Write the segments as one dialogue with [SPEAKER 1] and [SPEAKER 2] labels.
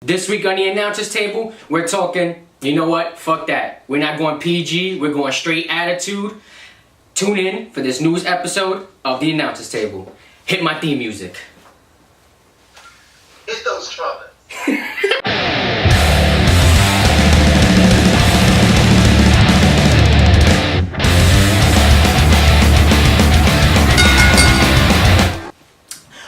[SPEAKER 1] This week on the announcers table, we're talking, you know what, fuck that. We're not going PG, we're going straight attitude. Tune in for this news episode of the announcers table. Hit my theme music.
[SPEAKER 2] Hit those trumpets.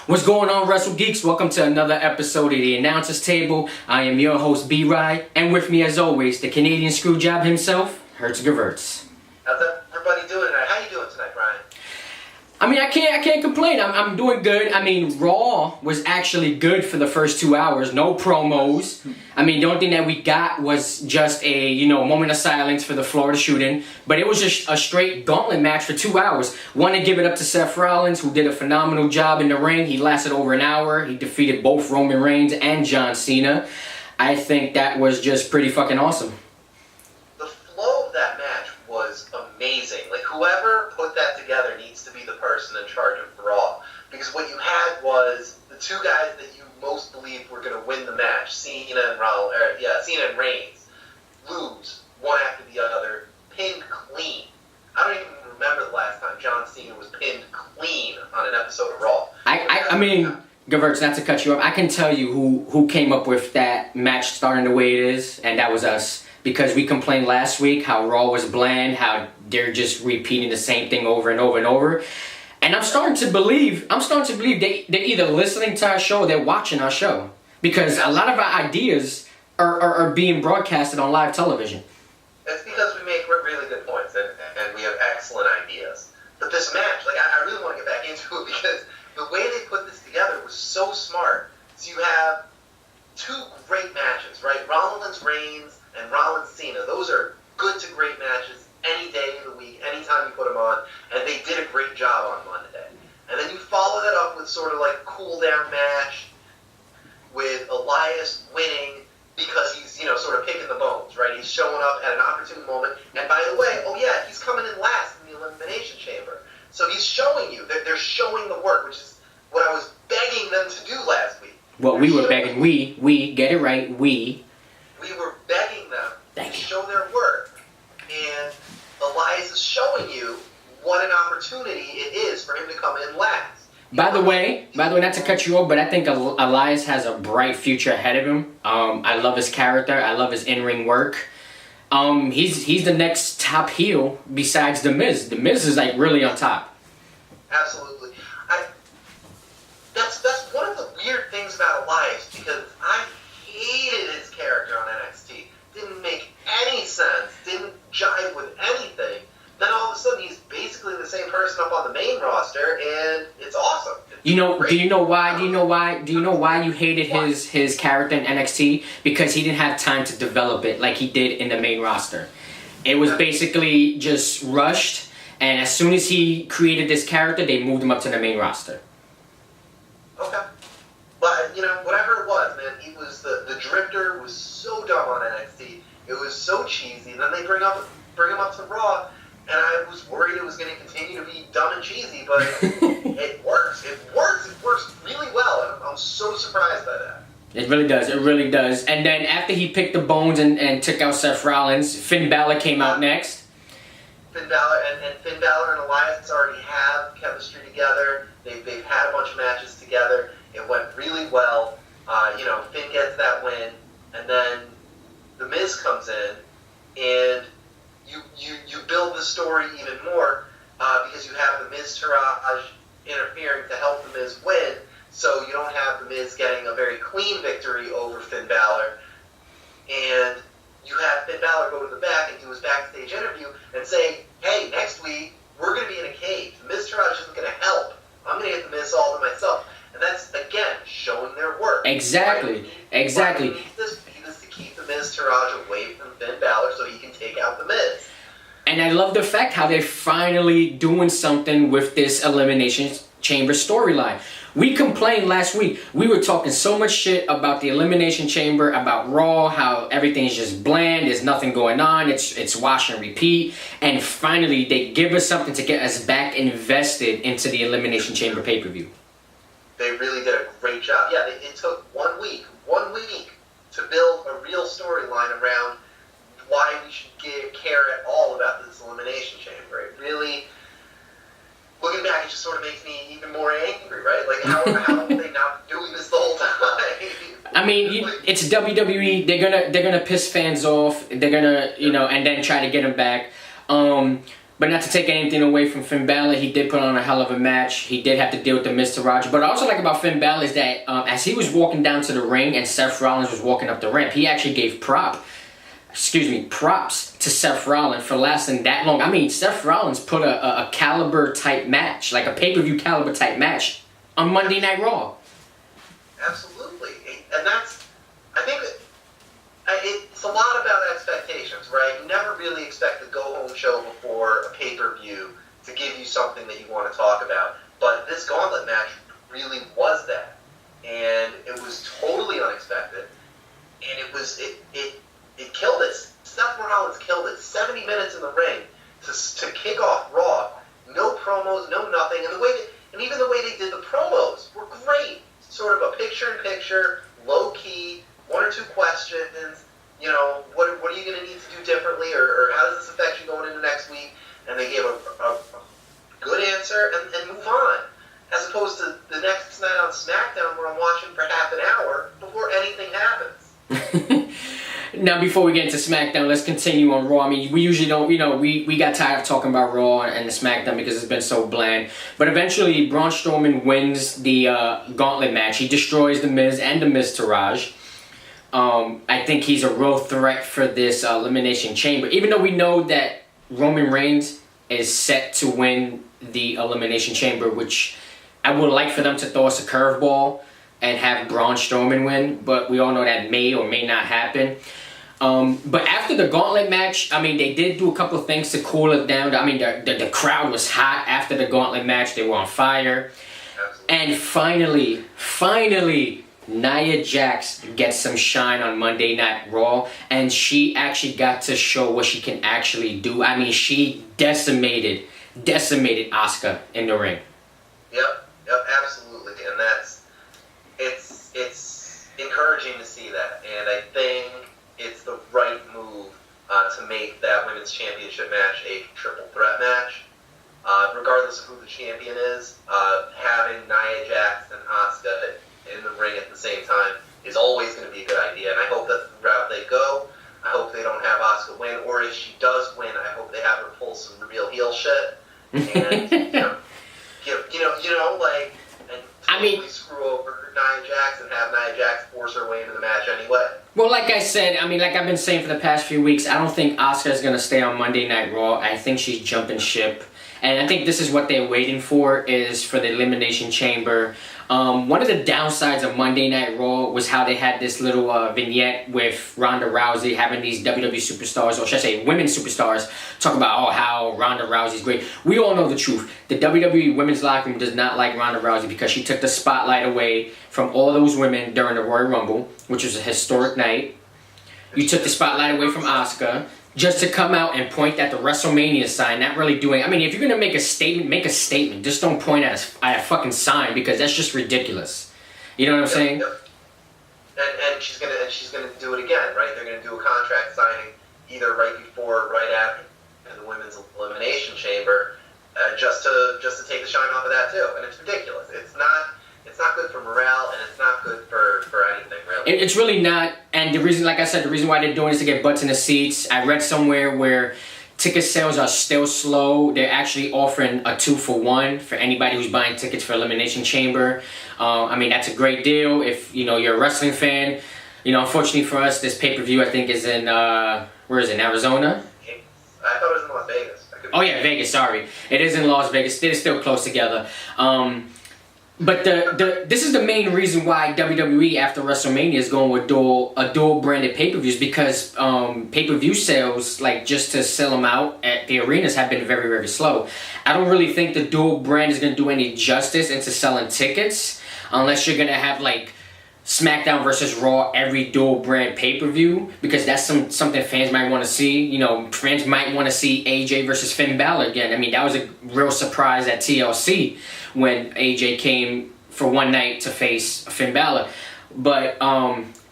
[SPEAKER 1] What's going on, Wrestle Geeks? Welcome to another episode of the announcers table. I am your host, B-Rye, and with me as always, the Canadian screwjob himself, Hertz Gewurz.
[SPEAKER 2] How's everybody doing tonight? How you doing tonight, Brian?
[SPEAKER 1] I mean, I can't complain. I'm doing good. I mean, Raw was actually good for the first 2 hours. No promos. I mean, the only thing that we got was just a, moment of silence for the Florida shooting. But it was just a straight gauntlet match for 2 hours. Want to give it up to Seth Rollins, who did a phenomenal job in the ring. He lasted over an hour. He defeated both Roman Reigns and John Cena. I think that was just pretty fucking awesome.
[SPEAKER 2] The flow of that match was amazing. Like, whoever put that together needs to be the person in charge of Raw. Because what you had was the two guys that you most believed were going to win the match, Cena and Reigns, lose one after the other, pinned clean. I don't even remember the last time John Cena was pinned clean on an episode of Raw.
[SPEAKER 1] I mean, Gewurz, not to cut you off, I can tell you who came up with that match starting the way it is, and that was us. Because we complained last week how Raw was bland, how they're just repeating the same thing over and over and over. And I'm starting to believe they're either listening to our show or they're watching our show. Because a lot of our ideas are being broadcasted on live television.
[SPEAKER 2] It's because we make really good points and we have excellent ideas. But this match, I really want to get back into it because the way they put this together was so smart. So you have two great matches, right? Rollins Reigns and Rollins Cena. Those are good to great matches any day of the week, anytime you put them on, and they did a great job on Monday. And then you follow that up with sort of like a cool down match with Elias winning because he's, sort of picking the bones, right? He's showing up at an opportune moment. And by the way, he's coming in last in the Elimination Chamber. So he's showing you, they're showing the work, which is what I was begging them to do last week.
[SPEAKER 1] Well, we were begging, we, get it right, we
[SPEAKER 2] were begging them to show their work. And Elias is showing you what an opportunity it is for him to come in last.
[SPEAKER 1] By the way, not to cut you off, but I think Elias has a bright future ahead of him. I love his character. I love his in-ring work. He's the next top heel besides The Miz. The Miz is really on top.
[SPEAKER 2] Absolutely. That's one of the weird things about Elias because I hated his character on NXT. Didn't make any sense. Didn't jive with anything. Then all of a sudden he's basically the same person up on the main roster, and it's awesome. Do you know why you hated his character in NXT? Because he didn't have time to develop it like he did in the main roster. It was basically just rushed, and as soon as he created this character, they moved him up to the main roster. Okay. But, whatever it was, man, he was the Drifter was so dumb on NXT. It was so cheesy. And then they bring him up to Raw, and I was worried it was going to continue to be dumb and cheesy, but it works. It works really well, and I'm so surprised by that.
[SPEAKER 1] It really does. And then after he picked the bones and took out Seth Rollins, Finn Balor came out next.
[SPEAKER 2] Finn Balor and Elias already have chemistry together. They've had a bunch of matches together. It went really well. Finn gets that win, and then The Miz comes in, and you build the story even more because you have The Miz Taraj interfering to help The Miz win, so you don't have The Miz getting a very clean victory over Finn Balor, and you have Finn Balor go to the back and do his backstage interview and say, hey, next week, we're going to be in a cage. The Miz Taraj isn't going to help. I'm going to get The Miz all to myself. And that's, again, showing their work.
[SPEAKER 1] Exactly.
[SPEAKER 2] He needs this to keep The Miz Taraj away from Finn Balor so he can take out The Miz.
[SPEAKER 1] And I love the fact how they're finally doing something with this Elimination Chamber storyline. We complained last week. We were talking so much shit about the Elimination Chamber, about Raw, how everything is just bland, there's nothing going on, it's wash and repeat. And finally, they give us something to get us back invested into the Elimination Chamber pay-per-view.
[SPEAKER 2] They really did a great job. Yeah, it took 1 week a real storyline around why we should care at all about this Elimination Chamber. It really, looking back, it just sort of makes me even more angry, right? Like, how are they not doing this the whole time?
[SPEAKER 1] I mean, it's WWE. They're gonna piss fans off. They're gonna, and then try to get them back. But not to take anything away from Finn Balor, he did put on a hell of a match. He did have to deal with the Mr. Rogers. But I also like about Finn Balor is that as he was walking down to the ring and Seth Rollins was walking up the ramp, he actually gave props to Seth Rollins for lasting that long. I mean, Seth Rollins put a caliber type match, like a pay-per-view caliber type match on Monday Night Raw.
[SPEAKER 2] Absolutely. And that's, I think it's a lot about expectations, right? You never really expect the go-home show before a pay-per-view to give you something that you want to talk about. But this gauntlet match really was that. And it was totally unexpected. And it killed it. Seth Rollins killed it. 70 minutes in the ring to kick off Raw. No promos, no nothing. And even the way they did the promos were great. Sort of a picture-in-picture, low-key, one or two questions. What are you going to need to do differently, or how does this affect you going into next week? And they gave a good answer and move on. As opposed to the next night on Smackdown where I'm watching for half an hour before anything happens.
[SPEAKER 1] Now, before we get into SmackDown, let's continue on Raw. I mean, we usually don't, we got tired of talking about Raw and the SmackDown because it's been so bland. But eventually, Braun Strowman wins the gauntlet match. He destroys The Miz and The Miztourage. I think he's a real threat for this Elimination Chamber. Even though we know that Roman Reigns is set to win the Elimination Chamber, which I would like for them to throw us a curveball and have Braun Strowman win, but we all know that may or may not happen. But after the gauntlet match, I mean, they did do a couple of things to cool it down. I mean, the crowd was hot after the gauntlet match. They were on fire. Absolutely. And finally, Nia Jax gets some shine on Monday Night Raw, and she actually got to show what she can actually do. I mean, she decimated Asuka in the ring.
[SPEAKER 2] Yep, absolutely. And it's encouraging to see that, and I think it's the right move to make that women's championship match a triple threat match. Regardless of who the champion is, having Nia Jax and Asuka in the ring at the same time is always going to be a good idea, and I hope that's the route they go. I hope they don't have Asuka win, or if she does win, I hope they have her pull some real heel shit and totally screw over Nia Jax and have Nia Jax force her way into the match anyway.
[SPEAKER 1] Well, like I said, I mean, like I've been saying for the past few weeks, I don't think Asuka's going to stay on Monday Night Raw. I think she's jumping ship. And I think this is what they're waiting for, is for the Elimination Chamber. One of the downsides of Monday Night Raw was how they had this little vignette with Ronda Rousey having these WWE superstars, or should I say women superstars, talk about how Ronda Rousey's great. We all know the truth. The WWE women's locker room does not like Ronda Rousey because she took the spotlight away from all those women during the Royal Rumble, which was a historic night. You took the spotlight away from Asuka, just to come out and point at the WrestleMania sign, not really doing... I mean, if you're going to make a statement, make a statement. Just don't point at a fucking sign, because that's just ridiculous. You know what I'm saying?
[SPEAKER 2] Yep. And she's gonna do it again, right? They're going to do a contract signing either right before or right after the Women's Elimination Chamber, just to take the shine off of that, too. And it's ridiculous. It's not good for morale, and it's not good for anything, really.
[SPEAKER 1] It's really not. And the reason, like I said, the reason why they're doing it is to get butts in the seats. I read somewhere where ticket sales are still slow. They're actually offering a 2-for-1 for anybody who's buying tickets for Elimination Chamber. I mean, that's a great deal if, you're a wrestling fan. Unfortunately for us, this pay-per-view, I think, is in, where is it, in Arizona?
[SPEAKER 2] I thought it was in Las Vegas.
[SPEAKER 1] Oh, yeah, Vegas, sorry. It is in Las Vegas. They're still close together. But this is the main reason why WWE after WrestleMania is going with dual branded pay-per-views, because pay-per-view sales, like just to sell them out at the arenas, have been very, very slow. I don't really think the dual brand is going to do any justice into selling tickets unless you're going to have like SmackDown versus Raw every dual brand pay-per-view, because that's something fans might want to see. Fans might want to see AJ versus Finn Balor again. I mean, that was a real surprise at TLC when AJ came for one night to face Finn Balor. But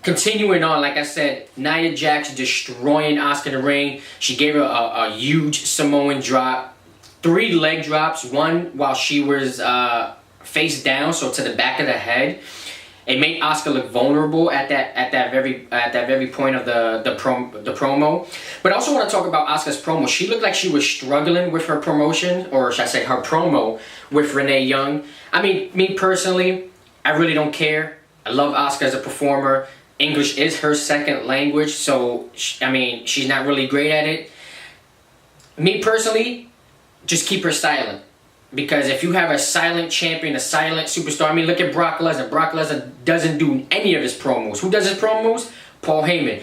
[SPEAKER 1] continuing on, like I said, Nia Jax destroying Asuka in the ring. She gave her a huge Samoan drop. 3 leg drops. One while she was face down, so to the back of the head. It made Asuka look vulnerable at that very point of the promo. But I also want to talk about Asuka's promo. She looked like she was struggling with her promotion, or should I say her promo with Renee Young. I mean, me personally, I really don't care. I love Asuka as a performer. English is her second language, so I mean, she's not really great at it. Me personally, just keep her silent. Because if you have a silent champion, a silent superstar, I mean, look at Brock Lesnar. Brock Lesnar doesn't do any of his promos. Who does his promos? Paul Heyman.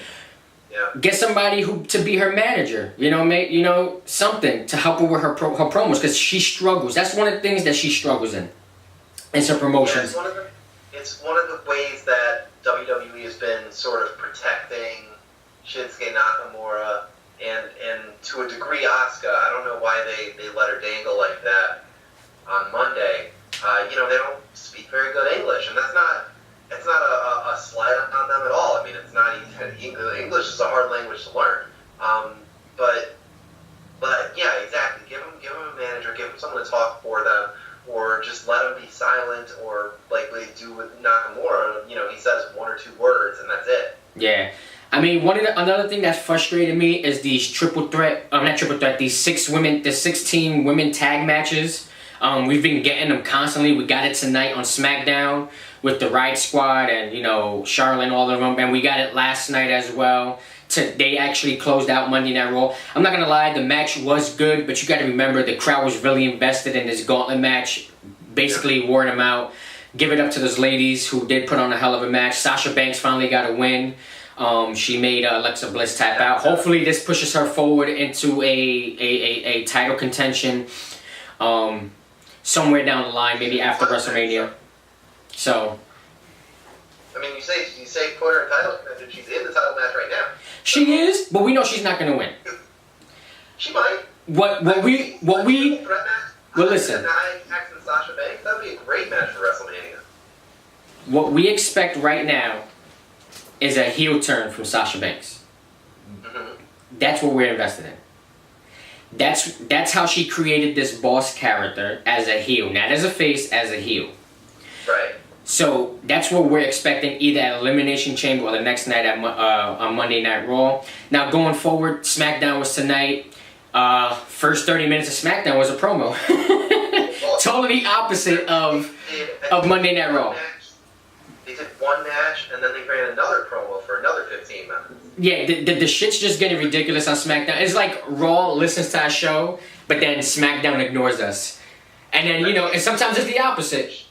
[SPEAKER 2] Yeah.
[SPEAKER 1] Get somebody to be her manager. Something to help her with her promos, because she struggles. That's one of the things that she struggles in. It's her promotions.
[SPEAKER 2] Yeah, it's one of the ways that WWE has been sort of protecting Shinsuke Nakamura and to a degree Asuka. I don't know why they let her dangle like that on Monday. They don't speak very good English, and it's not a slight on them at all. I mean, it's not easy. English is a hard language to learn. But yeah, exactly. Give them a manager, give them someone to talk for them, or just let them be silent, or like they do with Nakamura. He says 1 or 2 words, and that's it.
[SPEAKER 1] Yeah. I mean, another thing that frustrated me is these these 16 women tag matches. We've been getting them constantly. We got it tonight on Smackdown with the Riot Squad and, Charlotte and all of them. And we got it last night as well. They actually closed out Monday Night Raw. I'm not going to lie, the match was good, but you got to remember the crowd was really invested in this gauntlet match. Basically wore them out. Give it up to those ladies who did put on a hell of a match. Sasha Banks finally got a win. She made Alexa Bliss tap out. Hopefully this pushes her forward into a title contention somewhere down the line, maybe after WrestleMania. So,
[SPEAKER 2] I mean, you say put her in title contention. She's in the title match right now.
[SPEAKER 1] She is, but we know she's not going to win.
[SPEAKER 2] She might.
[SPEAKER 1] Well, listen.
[SPEAKER 2] Nia Jax and Sasha Banks, that would be a great match for WrestleMania.
[SPEAKER 1] What we expect right now is a heel turn from Sasha Banks.
[SPEAKER 2] Mm-hmm.
[SPEAKER 1] That's what we're invested in. That's how she created this boss character, as a heel, not as a face, as a heel.
[SPEAKER 2] Right.
[SPEAKER 1] So that's what we're expecting, either at Elimination Chamber or the next night on Monday Night Raw. Now going forward, SmackDown was tonight. First 30 minutes of SmackDown was a promo. Totally opposite of Monday Night Raw.
[SPEAKER 2] They did one match, and then they ran another promo for another 15 minutes.
[SPEAKER 1] Yeah, the shit's just getting ridiculous on SmackDown. It's like Raw listens to our show, but then SmackDown ignores us. And then, and sometimes it's the opposite.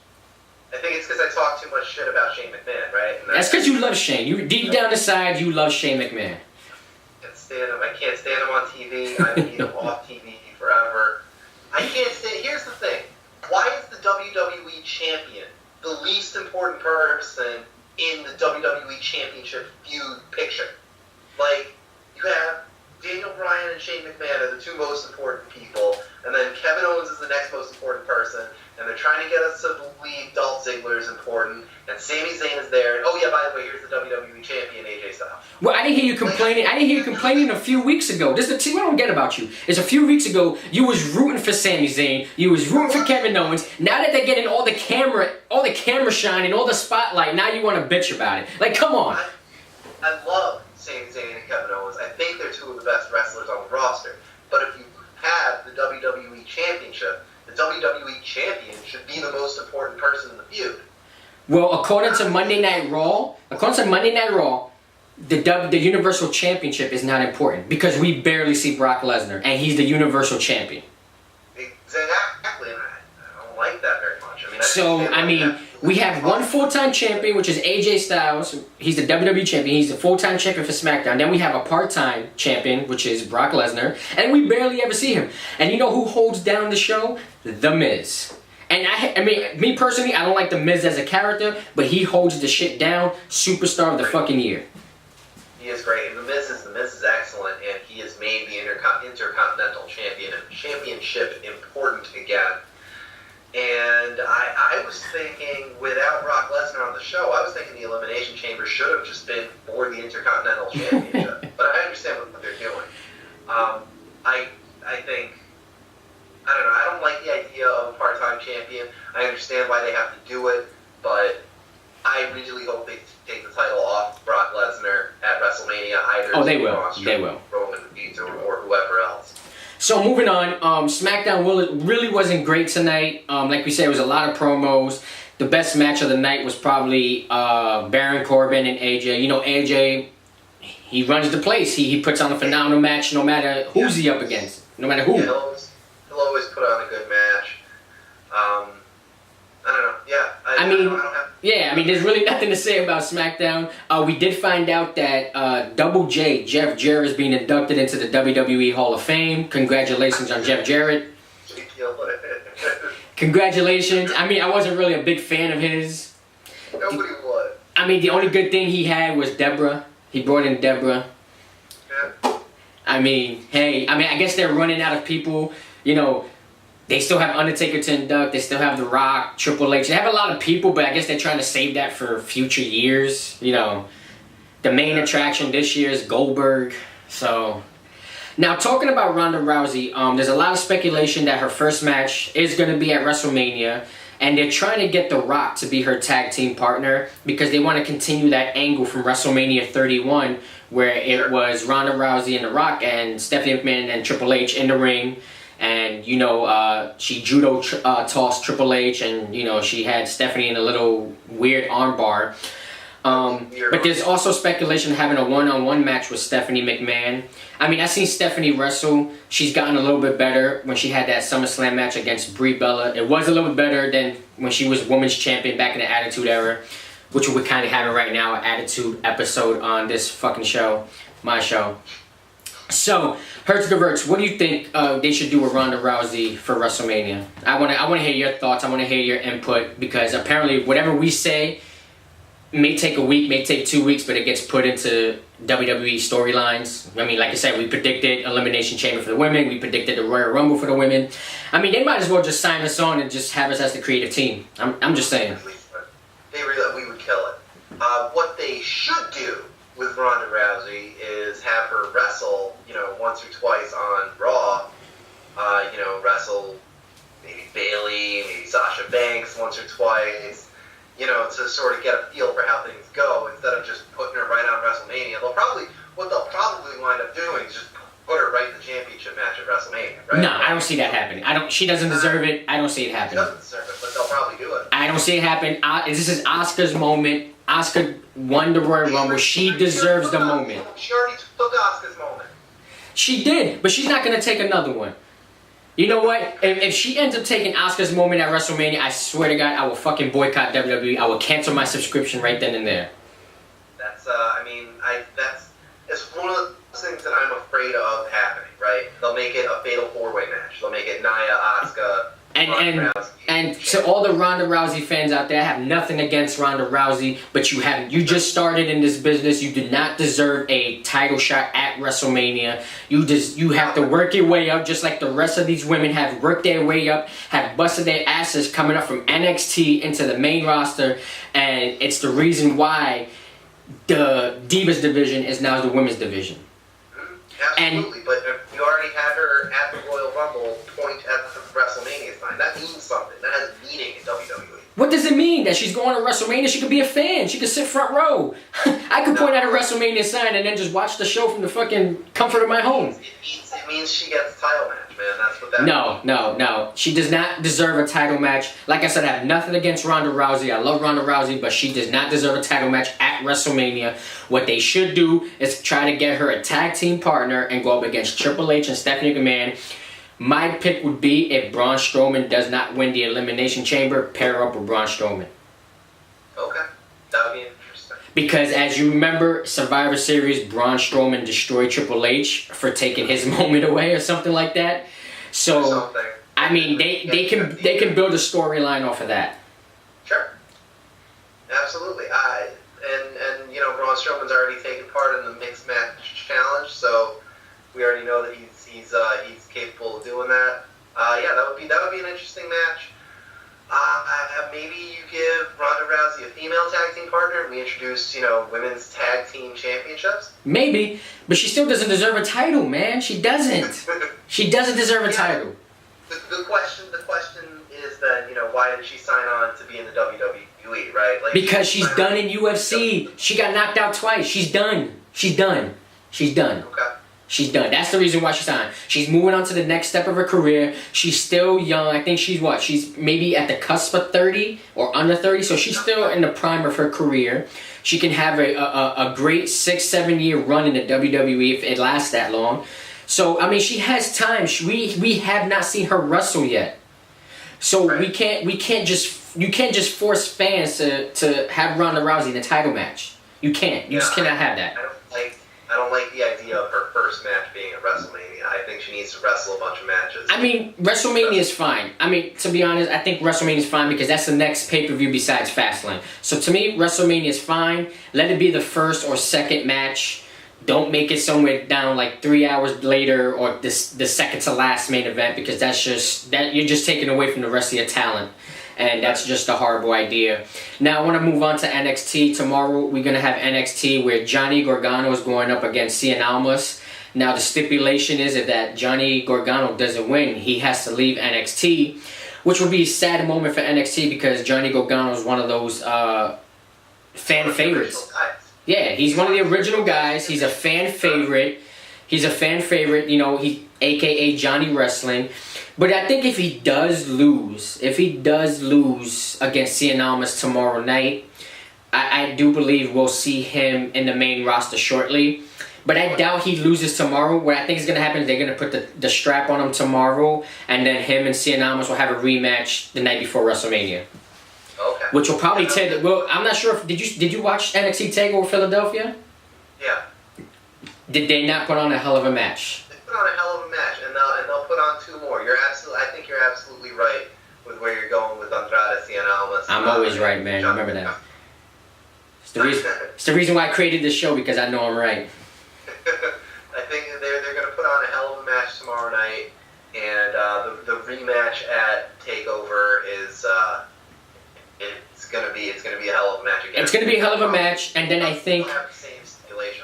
[SPEAKER 2] I think it's because I talk too much shit about Shane McMahon, right? And
[SPEAKER 1] that's because you love Shane. You deep down inside, you love Shane McMahon.
[SPEAKER 2] I can't stand him on TV. I need him off TV forever. I can't stand. Here's the thing. Why is the WWE champion the least important person in the WWE Championship feud picture? Like, you have Daniel Bryan and Shane McMahon are the 2 most important people, and then Kevin Owens is the next most important person, and they're trying to get us to believe Dolph Ziggler is important, and Sami Zayn is there, and oh yeah, by the way, here's the WWE Champion, AJ Styles.
[SPEAKER 1] Well, I didn't hear you complaining a few weeks ago. This is the thing I don't get about you. It's a few weeks ago, you was rooting for Sami Zayn, you was rooting for Kevin Owens. Now that they're getting all the camera shine and all the spotlight, now you want to bitch about it. Like, come on.
[SPEAKER 2] I love Sami Zayn and Kevin Owens. I think they're 2 of the best wrestlers on the roster. But if you have the WWE Championship, the WWE Champion should be the most important person in the feud.
[SPEAKER 1] Well, according to Monday Night Raw, the Universal Championship is not important because we barely see Brock Lesnar, and he's the Universal Champion.
[SPEAKER 2] Exactly, and I don't like that very much.
[SPEAKER 1] We have one full-time champion, which is AJ Styles. He's the WWE champion. He's the full-time champion for SmackDown. Then we have a part-time champion, which is Brock Lesnar. And we barely ever see him. And you know who holds down the show? The Miz. And I mean, me personally, I don't like The Miz as a character, but he holds the shit down. Superstar of the fucking year.
[SPEAKER 2] He is great. And The Miz is excellent, and he has made the Intercontinental Championship important again. And I was thinking, without Brock Lesnar on the show, I was thinking the Elimination Chamber should have just been for the Intercontinental Championship. But I understand what they're doing. I think, I don't know, I don't like the idea of a part-time champion. I understand why they have to do it, but I really hope they take the title off Brock Lesnar at WrestleMania. Either
[SPEAKER 1] they will. They will.
[SPEAKER 2] Roman Reigns or whoever else.
[SPEAKER 1] So moving on, SmackDown really wasn't great tonight. Like we said, it was a lot of promos. The best match of the night was probably Baron Corbin and AJ. You know, AJ, he runs the place. He puts on a phenomenal match no matter who's he up against. No matter who.
[SPEAKER 2] Yeah, he'll always put on a good match. I don't know. Yeah. I mean,
[SPEAKER 1] there's really nothing to say about SmackDown. We did find out that Double J, Jeff Jarrett, is being inducted into the WWE Hall of Fame. Congratulations on Jeff Jarrett. Congratulations. I mean, I wasn't really a big fan of his.
[SPEAKER 2] Nobody would.
[SPEAKER 1] I mean, the only good thing he had was Deborah. He brought in Deborah.
[SPEAKER 2] Yeah.
[SPEAKER 1] I mean, hey, I guess they're running out of people, you know. They still have Undertaker to induct. They still have The Rock, Triple H. They have a lot of people, but I guess they're trying to save that for future years. You know, the main attraction this year is Goldberg. So, now talking about Ronda Rousey, there's a lot of speculation that her first match is going to be at WrestleMania. And they're trying to get The Rock to be her tag team partner because they want to continue that angle from WrestleMania 31 where it was Ronda Rousey and The Rock and Stephanie McMahon and Triple H in the ring. And, you know, she judo tossed Triple H, and, you know, she had Stephanie in a little weird armbar. But there's also speculation of having a one-on-one match with Stephanie McMahon. I mean, I've seen Stephanie wrestle. She's gotten a little bit better when she had that SummerSlam match against Brie Bella. It was a little bit better than when she was Women's Champion back in the Attitude Era, which we're kind of having right now, an Attitude episode on this fucking show, my show. So, Hertz Diverts, what do you think they should do with Ronda Rousey for WrestleMania? I want to hear your thoughts. I want to hear your input because apparently whatever we say may take a week, may take 2 weeks, but it gets put into WWE storylines. I mean, like I said, we predicted Elimination Chamber for the women. We predicted the Royal Rumble for the women. I mean, they might as well just sign us on and just have us as the creative team. I'm just saying.
[SPEAKER 2] We would kill it. What they should do with Ronda Rousey is have her wrestle, you know, once or twice on Raw. You know, wrestle maybe Bayley, maybe Sasha Banks once or twice. You know, to sort of get a feel for how things go instead of just putting her right on WrestleMania. What they'll probably wind up doing is just put her right in the championship match at WrestleMania, right?
[SPEAKER 1] No, I don't see that happening. She doesn't deserve it. I don't see it happening.
[SPEAKER 2] She doesn't deserve it, but they'll probably do it.
[SPEAKER 1] I don't see it happen. This is Asuka's moment. Asuka won the Royal Rumble. She deserves the moment.
[SPEAKER 2] She already took Asuka's moment.
[SPEAKER 1] She did, but she's not going to take another one. You know what? If she ends up taking Asuka's moment at WrestleMania, I swear to God, I will fucking boycott WWE. I will cancel my subscription right then and there. It's one of those things that I'm afraid of happening, right? They'll make it a fatal four-way match. They'll make it Nia, Asuka, and to all the Ronda Rousey fans out there, I have nothing against Ronda Rousey, but you just started in this business. You did not deserve a title shot at WrestleMania. You have to work your way up, just like the rest of these women have worked their way up, have busted their asses coming up from NXT into the main roster, and it's the reason why the Divas division is now the women's division.
[SPEAKER 2] Absolutely, but if you already had her at the Royal Rumble point at the WrestleMania sign, that means something. That has meaning in WWE.
[SPEAKER 1] What does it mean? That she's going to WrestleMania? She could be a fan. She could sit front row. I could point at a WrestleMania sign and then just watch the show from the fucking comfort of my home.
[SPEAKER 2] It means she gets a title match, man. That's what that means.
[SPEAKER 1] No. She does not deserve a title match. Like I said, I have nothing against Ronda Rousey. I love Ronda Rousey, but she does not deserve a title match at WrestleMania. What they should do is try to get her a tag team partner and go up against Triple H and Stephanie McMahon. My pick would be if Braun Strowman does not win the Elimination Chamber, pair up with Braun Strowman.
[SPEAKER 2] Okay, that would be interesting.
[SPEAKER 1] Because as you remember, Survivor Series, Braun Strowman destroyed Triple H for taking his moment away or something like that. So, I mean, they can build a storyline off of that.
[SPEAKER 2] Sure. Absolutely. And you know, Braun Strowman's already taken part in the mixed match challenge, so we already know that he's capable of doing that. Yeah, that would be an interesting match. Maybe you give Ronda Rousey a female tag team partner. We introduced, women's tag team championships.
[SPEAKER 1] Maybe, but she still doesn't deserve a title, man. She doesn't. She doesn't deserve a title.
[SPEAKER 2] The question is that, why did she sign on to be in the WWE, right? Like,
[SPEAKER 1] because she's done in UFC. She got knocked out twice. She's done. She's done.
[SPEAKER 2] Okay.
[SPEAKER 1] She's done. That's the reason why she's signed. She's moving on to the next step of her career. She's still young. I think she's what? She's maybe at the cusp of 30 or under 30. So she's still in the prime of her career. She can have a great 6-7 year run in the WWE if it lasts that long. So, I mean, she has time. We have not seen her wrestle yet. So
[SPEAKER 2] right.
[SPEAKER 1] you can't just force fans to have Ronda Rousey in a title match. You can't. You just cannot have that.
[SPEAKER 2] I don't like the idea of her first match being at WrestleMania. I think she needs to wrestle a bunch of matches.
[SPEAKER 1] I mean, WrestleMania is fine. I mean, to be honest, I think WrestleMania is fine because that's the next pay-per-view besides Fastlane. So to me, WrestleMania is fine. Let it be the first or second match. Don't make it somewhere down like 3 hours later or the second to last main event because you're just taking away from the rest of your talent. And that's just a horrible idea. Now, I want to move on to NXT. Tomorrow, we're going to have NXT where Johnny Gargano is going up against Cien Almas. Now, the stipulation is that Johnny Gargano doesn't win, he has to leave NXT, which would be a sad moment for NXT because Johnny Gargano is one of those fan favorites. Yeah, he's one of the original guys. He's a fan favorite. He, a.k.a. Johnny Wrestling. But I think if he does lose against Cien Almas tomorrow night, I do believe we'll see him in the main roster shortly. But I doubt he loses tomorrow. What I think is going to happen is they're going to put the strap on him tomorrow, and then him and Cien Almas will have a rematch the night before WrestleMania.
[SPEAKER 2] Okay.
[SPEAKER 1] Which will probably I'm not sure if did you watch NXT TakeOver Philadelphia?
[SPEAKER 2] Yeah.
[SPEAKER 1] Did they not put on a hell of a match?
[SPEAKER 2] They put on a hell of a match, and they'll put on 2 more. I think you're absolutely right with where you're going with Andrade Cien Almas.
[SPEAKER 1] I'm always right, man. Remember that. It's the reason why I created this show because I know I'm right.
[SPEAKER 2] I think they're going to put on a hell of a match tomorrow night, and the rematch at TakeOver is it's going to be a hell of a match again.
[SPEAKER 1] It's going to be a hell of a match, and then I think.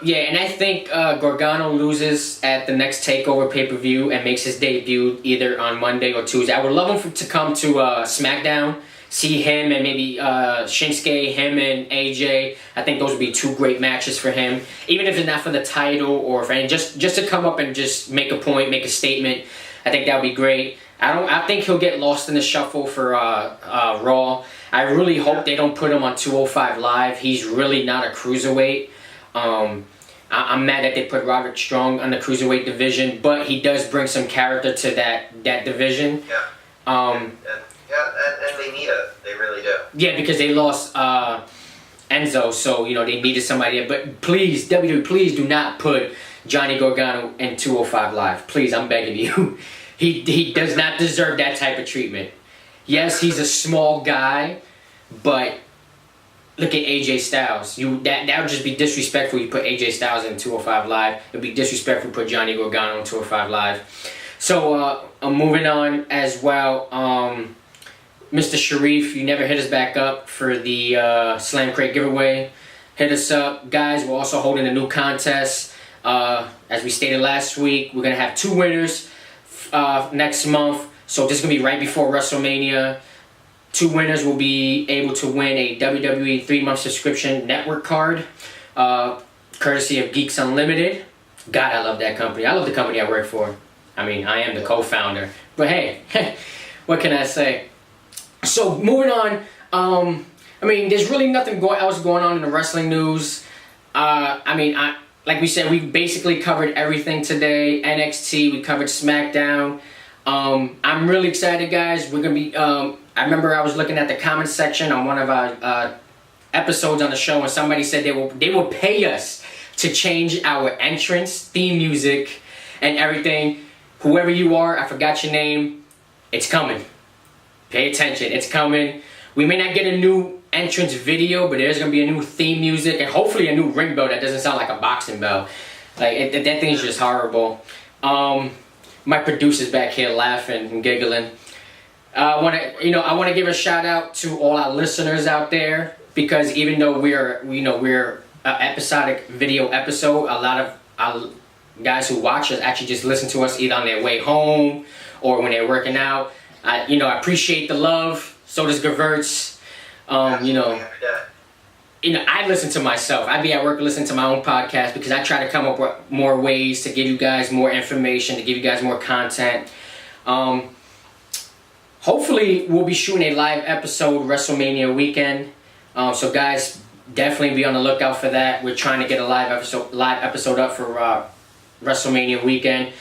[SPEAKER 1] Yeah, and I think Gargano loses at the next TakeOver pay-per-view and makes his debut either on Monday or Tuesday. I would love him to come to Smackdown, see him and maybe Shinsuke, him and AJ. I think those would be 2 great matches for him. Even if it's not for the title or for just to come up and just make a point, make a statement. I think that would be great. I think he'll get lost in the shuffle for Raw. I really hope they don't put him on 205 Live. He's really not a cruiserweight. I'm mad that they put Roderick Strong on the cruiserweight division, but he does bring some character to that division.
[SPEAKER 2] Yeah. And they need it. They really do.
[SPEAKER 1] Yeah, because they lost Enzo, so they needed somebody. But please, WWE, please do not put Johnny Gargano in 205 Live. Please, I'm begging you. He does not deserve that type of treatment. Yes, he's a small guy, but. Look at AJ Styles. That would just be disrespectful. You put AJ Styles in 205 Live. It'd be disrespectful to put Johnny Gargano in 205 Live. So moving on as well. Mr. Sharif, you never hit us back up for the Slam Crate giveaway. Hit us up, guys. We're also holding a new contest. As we stated last week, we're gonna have 2 winners next month. So this is gonna be right before WrestleMania. 2 winners will be able to win a WWE 3-month subscription network card, courtesy of Geeks Unlimited. God, I love that company. I love the company I work for. I mean, I am the co-founder. But hey, what can I say? So, moving on. I mean, there's really nothing else going on in the wrestling news. Like we said, we basically covered everything today. NXT, we covered Smackdown. I'm really excited, guys. We're going to be... I remember I was looking at the comment section on one of our episodes on the show, and somebody said they will pay us to change our entrance, theme music, and everything. Whoever you are, I forgot your name. It's coming. Pay attention. It's coming. We may not get a new entrance video, but there's going to be a new theme music, and hopefully a new ring bell that doesn't sound like a boxing bell. Like, that thing's just horrible. My producer's back here laughing and giggling. I want to give a shout out to all our listeners out there, because even though we're an episodic video episode, a lot of our guys who watch us actually just listen to us either on their way home or when they're working out. I appreciate the love. So does Gewurz.
[SPEAKER 2] Every day.
[SPEAKER 1] I listen to myself. I be at work listening to my own podcast because I try to come up with more ways to give you guys more information, to give you guys more content. Hopefully, we'll be shooting a live episode WrestleMania weekend. So guys, definitely be on the lookout for that. We're trying to get a live episode up for WrestleMania weekend.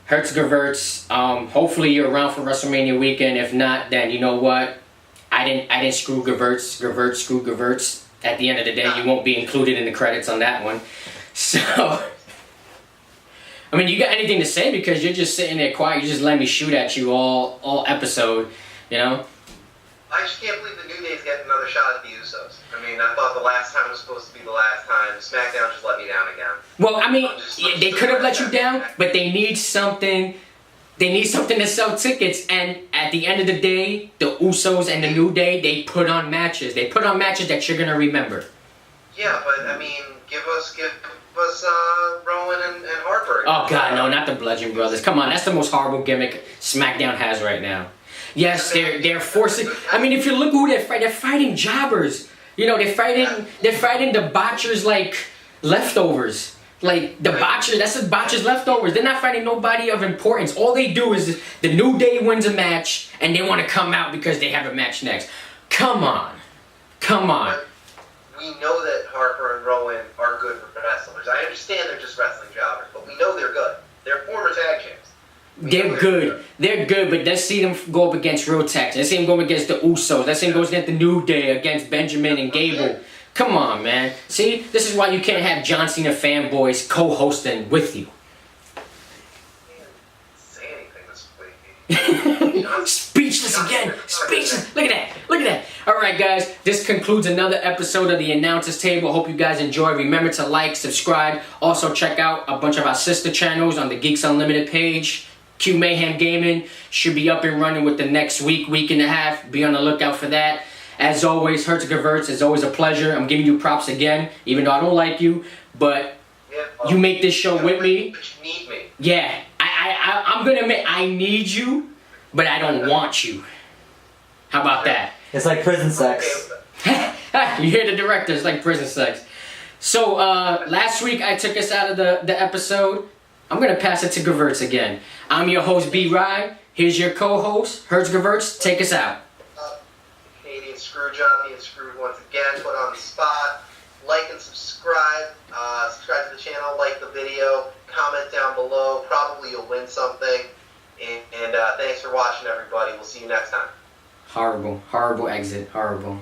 [SPEAKER 1] Gewurz. Hopefully you're around for WrestleMania weekend. If not, then you know what? I didn't screw Gewurz. Gewurz screwed Gewurz. At the end of the day, you won't be included in the credits on that one. So, I mean, you got anything to say, because you're just sitting there quiet. You just let me shoot at you all episode, you know?
[SPEAKER 2] I just can't believe the New Day's getting another shot at the Usos. I mean, I thought the last time was supposed to be the last time. Smackdown just let me down again.
[SPEAKER 1] Well, I mean, they could have let you down, but they need something. They need something to sell tickets, and at the end of the day, the Usos and the New Day, they put on matches. They put on matches that you're gonna remember.
[SPEAKER 2] Yeah, but I mean, give us Rowan and Harper.
[SPEAKER 1] Oh God, no, not the Bludgeon Brothers. Come on, that's the most horrible gimmick SmackDown has right now. Yes, they're forcing. I mean, if you look who they're fighting jobbers. They're fighting the botchers like leftovers. Like, the botchers, that's the botchers leftovers. They're not fighting nobody of importance. All they do is the New Day wins a match, and they want to come out because they have a match next. Come on.
[SPEAKER 2] But we know that Harper and Rowan are good wrestlers. I understand they're just wrestling jobbers, but we know they're good. They're former tag champs.
[SPEAKER 1] They're good. They're good, but let's see them go up against real tags. Let's see them go up against the Usos. Let's see them go against the New Day, against Benjamin and Gable. Come on, man. See, this is why you can't have John Cena fanboys co-hosting with you.
[SPEAKER 2] Say anything this week.
[SPEAKER 1] Speechless again. Speechless. Look at that. All right, guys. This concludes another episode of the Announcers Table. Hope you guys enjoyed. Remember to like, subscribe. Also, check out a bunch of our sister channels on the Geeks Unlimited page. Q Mayhem Gaming should be up and running with the next week and a half. Be on the lookout for that. As always, Gewurz, it's always a pleasure. I'm giving you props again, even though I don't like you, but you make this show with me.
[SPEAKER 2] But you need me.
[SPEAKER 1] Yeah, I'm gonna admit I need you, but I don't want you. How about that?
[SPEAKER 3] It's like prison sex.
[SPEAKER 1] You hear the director, it's like prison sex. So, last week I took us out of the episode. I'm gonna pass it to Gewurz again. I'm your host, B. Rye. Here's your co-host, Gewurz. Take us out.
[SPEAKER 2] Canadian Screwjob being screwed once again, put on the spot. Like and subscribe. Subscribe to the channel, like the video, comment down below. Probably you'll win something. And thanks for watching, everybody. We'll see you next time.
[SPEAKER 1] Horrible exit. Horrible.